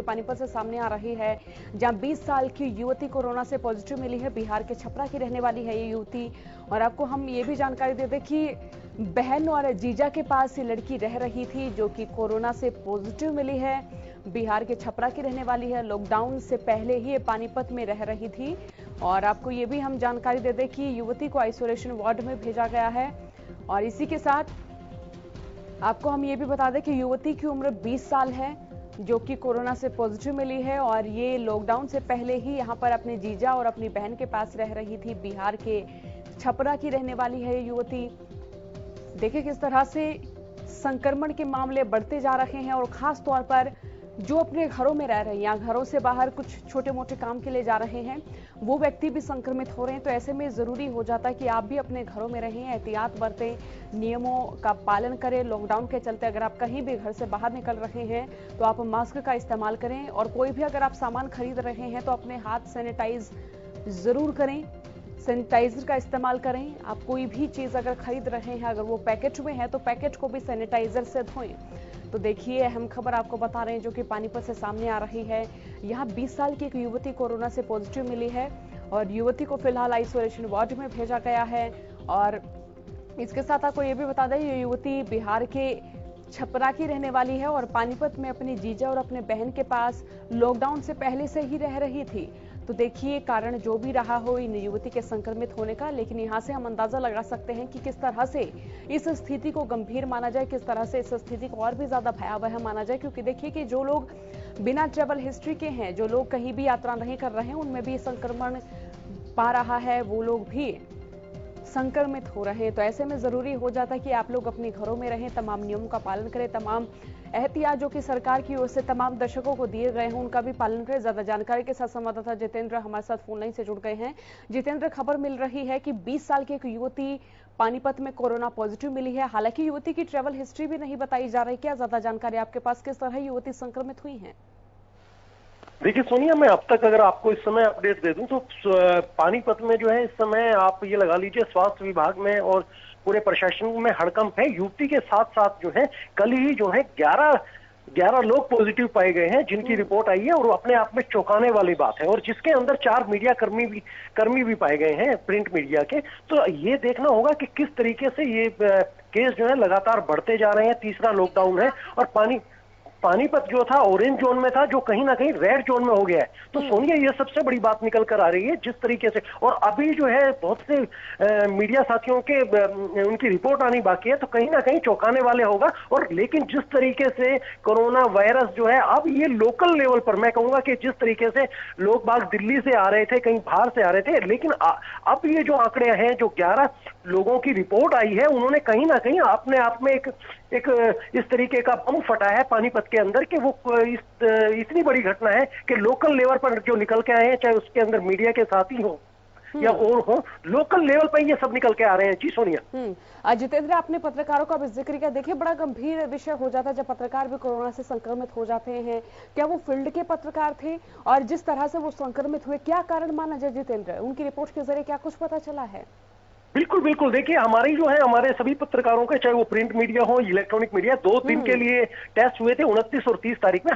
पानीपत से सामने आ रही है, जहां 20 साल की युवती कोरोना से पॉजिटिव मिली है। बिहार के छपरा की रहने वाली है ये युवती। और आपको हम ये भी जानकारी दे दें कि बहन और जीजा के पास ये लड़की रह रही थी, जो कि कोरोना से पॉजिटिव मिली है। बिहार के छपरा की रहने वाली है। लॉकडाउन से पहले ही ये पानीपत में रह रही थी। और आपको ये भी हम जानकारी दे दें कि युवती को आइसोलेशन वार्ड में भेजा गया है। और इसी के साथ आपको हम ये भी बता दें कि युवती की उम्र 20 साल है, जो कि कोरोना से पॉजिटिव मिली है। और ये लॉकडाउन से पहले ही यहाँ पर अपने जीजा और अपनी बहन के पास रह रही थी। बिहार के छपरा की रहने वाली है ये युवती। देखिए किस तरह से संक्रमण के मामले बढ़ते जा रहे हैं, और खास तौर पर जो अपने घरों में रह रहे हैं या घरों से बाहर कुछ छोटे मोटे काम के लिए जा रहे हैं, वो व्यक्ति भी संक्रमित हो रहे हैं। तो ऐसे में जरूरी हो जाता है कि आप भी अपने घरों में रहें, एहतियात बरतें, नियमों का पालन करें। लॉकडाउन के चलते अगर आप कहीं भी घर से बाहर निकल रहे हैं तो आप मास्क का इस्तेमाल करें। और कोई भी अगर आप सामान खरीद रहे हैं तो अपने हाथ सैनिटाइज जरूर करें, सैनिटाइजर का इस्तेमाल करें। आप कोई भी चीज अगर खरीद रहे हैं, अगर वो पैकेट में है तो पैकेट को भी सैनिटाइजर से धोएं। तो देखिए अहम खबर आपको बता रहे हैं जो कि पानीपत से सामने आ रही है। यहाँ 20 साल की एक युवती कोरोना से पॉजिटिव मिली है और युवती को फिलहाल आइसोलेशन वार्ड में भेजा गया है। और इसके साथ आपको ये भी बता दें, ये युवती बिहार के छपरा की रहने वाली है और पानीपत में अपनी जीजा और अपने बहन के पास लॉकडाउन से पहले से ही रह रही थी। तो देखिए कारण जो भी रहा हो इन युवती के संक्रमित होने का, लेकिन यहाँ से हम अंदाजा लगा सकते हैं कि किस तरह से इस स्थिति को गंभीर माना जाए, किस तरह से इस स्थिति को और भी ज्यादा भयावह माना जाए। क्योंकि देखिए कि जो लोग बिना ट्रेवल हिस्ट्री के हैं, जो लोग कहीं भी यात्रा नहीं कर रहे हैं, उनमें भी संक्रमण पा रहा है, वो लोग भी संक्रमित हो रहे हैं। तो ऐसे में जरूरी हो जाता है कि आप लोग अपने घरों में रहें, तमाम नियमों का पालन करें, तमाम एहतियात जो कि सरकार की ओर से तमाम दर्शकों को दिए गए हैं उनका भी पालन करें। ज्यादा जानकारी के साथ संवाददाता जितेंद्र हमारे साथ फोन लाइन से जुड़ गए हैं। जितेंद्र, खबर मिल रही है कि 20 साल की एक युवती पानीपत में कोरोना पॉजिटिव मिली है। हालांकि युवती की ट्रैवल हिस्ट्री भी नहीं बताई जा रही, क्या ज्यादा जानकारी आपके पास, किस तरह युवती संक्रमित हुई है? देखिए सोनिया, मैं अब तक अगर आपको इस समय अपडेट दे दूं तो पानीपत में जो है इस समय आप ये लगा लीजिए स्वास्थ्य विभाग में और पूरे प्रशासन में हड़कंप है। युवती के साथ साथ जो है कल ही जो है 11 लोग पॉजिटिव पाए गए हैं जिनकी रिपोर्ट आई है, और अपने आप में चौंकाने वाली बात है। और जिसके अंदर 4 मीडिया कर्मी भी पाए गए हैं, प्रिंट मीडिया के। तो ये देखना होगा कि किस तरीके से ये केस जो है लगातार बढ़ते जा रहे हैं। तीसरा लॉकडाउन है और पानीपत जो था ऑरेंज जोन में था, जो कहीं ना कहीं रेड जोन में हो गया है। तो सोनिया, ये सबसे बड़ी बात निकल कर आ रही है जिस तरीके से। और अभी जो है बहुत से मीडिया साथियों के उनकी रिपोर्ट आनी बाकी है, तो कहीं ना कहीं चौंकाने वाले होगा। और लेकिन जिस तरीके से कोरोना वायरस जो है अब ये लोकल लेवल पर, मैं कहूंगा कि जिस तरीके से लोग बाग दिल्ली से आ रहे थे, कहीं बाहर से आ रहे थे, लेकिन अब ये जो आंकड़े हैं, जो 11 लोगों की रिपोर्ट आई है, उन्होंने कहीं ना कहीं अपने आप में एक इस तरीके का बम फटा है पानीपत के अंदर कि वो इतनी बड़ी घटना है कि लोकल लेवल पर जो निकल के आए हैं, चाहे उसके अंदर मीडिया के साथी हो या और हो, लोकल लेवल पर ये सब निकल के आ रहे हैं। जी सोनिया। जितेंद्र, आपने पत्रकारों का भी जिक्र किया। देखिए बड़ा गंभीर विषय हो जाता है जब पत्रकार भी कोरोना से संक्रमित हो जाते हैं। क्या वो फील्ड के पत्रकार थे? और जिस तरह से वो संक्रमित हुए, क्या कारण माना जाए जितेंद्र? उनकी रिपोर्ट के जरिए क्या कुछ पता चला है? बिल्कुल बिल्कुल। देखिए हमारी जो है, हमारे सभी पत्रकारों के, चाहे वो प्रिंट मीडिया हो, इलेक्ट्रॉनिक मीडिया, 2 दिन के लिए टेस्ट हुए थे 29 और 30 तारीख में।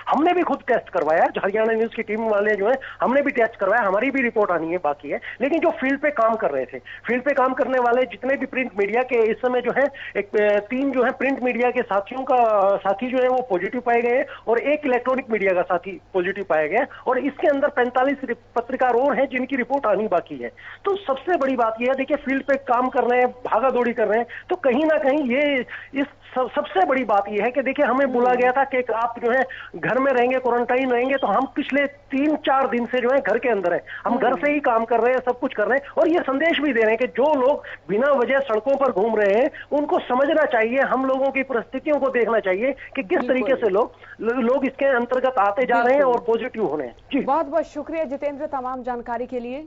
हमने भी खुद टेस्ट करवाया, हरियाणा न्यूज की टीम वाले जो है, हमने भी टेस्ट करवाया। हमारी भी रिपोर्ट आनी है बाकी है। लेकिन जो फील्ड पे काम कर रहे थे, फील्ड पे काम करने वाले जितने भी प्रिंट मीडिया के इस समय जो है 3 जो है प्रिंट मीडिया के साथी जो है वो पॉजिटिव पाए गए, और 1 इलेक्ट्रॉनिक मीडिया का साथी पॉजिटिव पाया गया। और इसके अंदर 45 पत्रकार और हैं जिनकी रिपोर्ट आनी बाकी है। तो सबसे बड़ी बात यह है, देखिए फील्ड पे काम कर रहे हैं, भागा दौड़ी कर रहे हैं, तो कहीं ना कहीं ये इस सबसे बड़ी बात यह है कि देखिए हमें बोला गया था कि आप जो है घर में रहेंगे, क्वारंटाइन रहेंगे। तो हम पिछले 3-4 दिन से जो है घर के अंदर है, हम घर से ही काम कर रहे हैं, सब कुछ कर रहे हैं। और ये संदेश भी दे रहे हैं कि जो लोग बिना वजह सड़कों पर घूम रहे हैं उनको समझना चाहिए, हम लोगों की परिस्थितियों को देखना चाहिए कि किस तरीके से लोग इसके अंतर्गत आते जा रहे हैं और पॉजिटिव हो रहे हैं। जी बहुत बहुत शुक्रिया जितेंद्र तमाम जानकारी के लिए।